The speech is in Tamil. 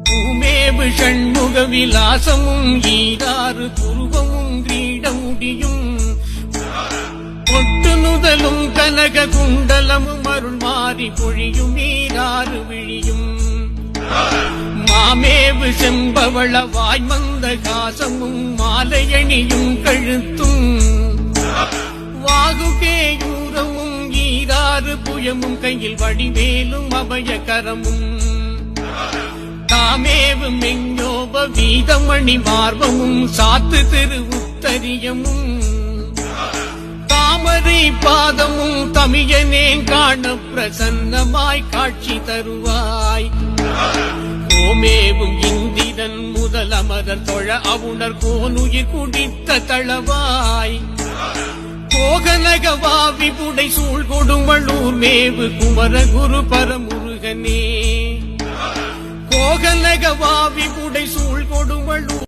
பூமேவு ஷண்முக விலாசமும் ஈராறு புருவமும் கிரீடமுடியும் பொட்டு நுதலும் கனக குண்டலமும் அருள் மாறி பொழியும் ஈராறு விழியும் மாமேவு செம்பவள வாய்மந்த காசமும் மாலையணியும் கழுத்தும் வாகுகேயூரமும் ஈராறு புயமும் கையில் வடிவேலும் அபயகரமும் தாமேவு மெஞ்சோப வீதமணி மார்பமும் சாத்து திரு உத்தரியமும் தாமரை பாதமும் தமியனேன் காண பிரசன்னமாய் காட்சி தருவாய் கோமேவும் இந்திரன் முதல் அமரர் தொழ அவுணர் கோனுயிர் குடித்த தளவாய் கோகனகவாவி புடை சூழ் கொடுமளூர் மேவு குமர குரு பரமுருகனே கோகனகவாவி புடை